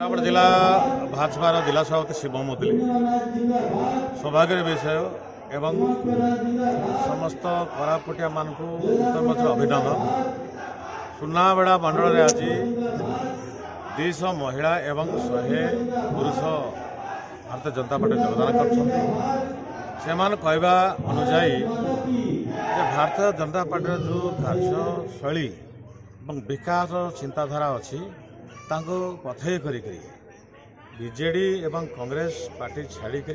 केन्द्रापड़ा जिला भाजपार जिला सभापति शिव मोदली सौभाग्य विषय एवं समस्त कोरापुटिया मान उत्तम अभिनंदन। सुनाबेड़ा मंडल में आज 200 महिला एवं 100 पुरुष भारतीय जनता पार्टी योगदान कर कहवा अनुजाई भारतीय जनता पार्टी जो कार्यशैली और विकास चिंताधारा अच्छी पथई कर बीजेडी एवं कांग्रेस पार्टी छाड़िक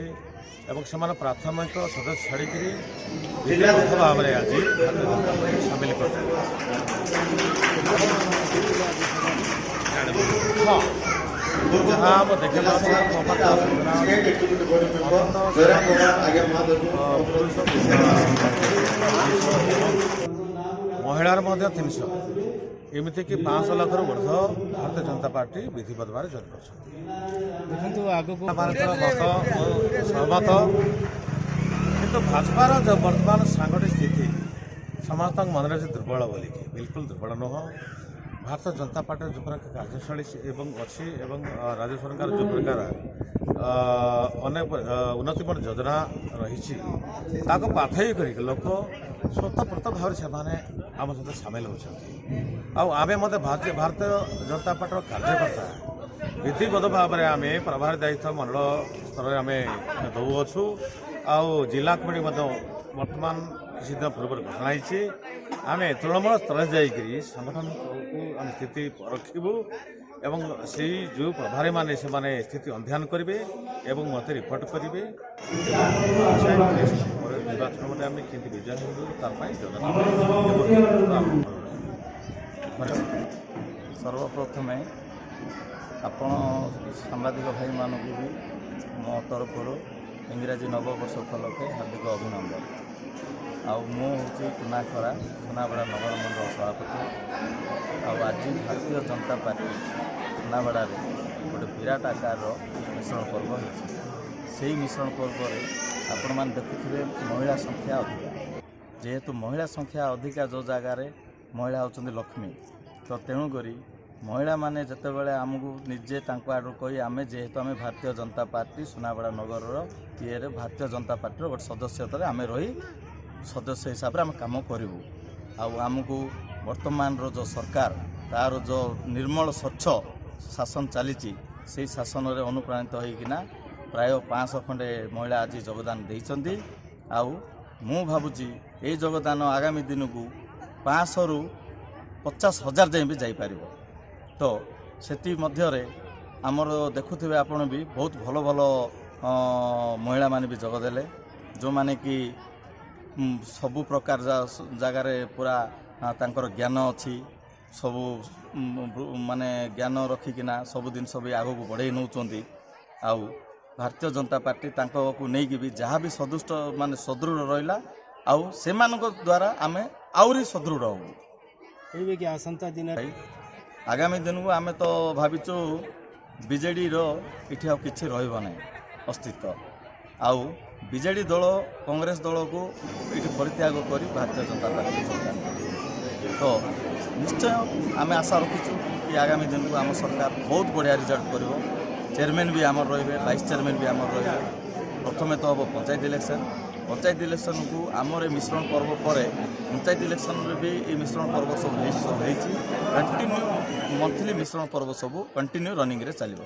से प्राथमिक सदस्य छाड़िक विधिवत भाव में आज भारतीय जनता पार्टी सामिल कर जहाँ देखे महिलार 300 एमती कि 500 लाख ऊर्ध भारतीय जनता पार्टी विधिवत भाव जॉइन कर सहमत किंतु भाजपार जो वर्तमान सांगठनिक स्थिति समस्त मन में दुर्बल बोलिकी बिल्कुल दुर्बल नुह। भारतीय जनता पार्टी जो प्रकार कार्यशैली अच्छी राज्य सरकार जो प्रकार अनेक उन्नतिमूलक योजना रही पाथई कर लोक स्वतःप्रत भाव से आम सहित सामिल होती आमे मत भारतीय जनता पार्टी कार्यकर्ता विधिवत भाव में आम प्रभारी दायित्व मंडल स्तर में आम दौछु जिला कमिटी वर्तमान किसी दिन पूर्व घोषणा होती आम तृणमूल स्तर जाकरी संगठन को स्थिति रखू एवं से जो प्रभारी माने से माने स्थिति अध्ययन करेंगे एवं मत रिपोर्ट करेंगे निर्वाचन में आम कि विजय सर्वप्रथम आपण सांबादिक भाई मानक भी मो तरफ इंग्राजी नववर्ष उपलक्षे हार्दिक अभिनंदन। आजी कुनाखरा सुनाबेड़ा नगर मंडल सभापति आज भारतीय जनता पार्टी सुनाबेड़ा गोटे विराट आकार मिश्रण पर्व होती मिश्रण पर्व आपण मैंने देखुए महिला संख्या अधिका जेहेतु महिला संख्या अधिका जो जगार महिला होती लक्ष्मी तो तेणुक महिला माने जितेबाला आमको निजे आड़ कही आम जेहेतु आम भारतीय जनता पार्टी सुनाबेड़ा नगर ये भारतीय जनता पार्टी गोटे सदस्यता आम रही सदस्य हिसाब से आम कम करूँ आमको वर्तमान जो सरकार तार जो निर्मल स्वच्छ शासन चली से शासन में अनुप्राणित होना प्राय 500 खंडे महिला आज योगदान देती मु भावुची ये योगदान आगामी दिन को 500 रू 50,000 जाए भी जापर तो से मध्य आमर देखुवे आपण भी बहुत भल भल महिला माने भी जोगदेले जो माने कि सबु प्रकार जगार पूरा तांकर ज्ञान अच्छी सबू माने ज्ञान रखिकिना सब जिनस भी आग को बढ़े नौ भारतीय जनता पार्टी को नहीं भी जहाँ भी सदुष्ट माने सदृढ़ रहा आउ से द्वारा आम आहरी सदृढ़ हो कि आसंता दिन आगामी दिन को आम तो भाविचु बीजेडी इठी आ किछि रहइबो नै अस्तित्व आउ बीजेडी दल कांग्रेस दल को ये परित्याग कर भारतीय जनता पार्टी तो निश्चय आम आशा रखीचु कि आगामी दिन को आम सरकार बहुत बढ़िया रिजल्ट कर चेयरमैन भी आमर रे वाइस चेयरमैन भी आमर रे प्रथम तो हम पंचायत इलेक्शन को आमर मिश्रण पर्व पर पंचायत इलेक्शन में भी ये मिश्रण पर्व सब लिस्ट सब कंटिन्यू मंथली मिश्रण पर्व सब कंटिन्यू रनिंग रे चलिबो।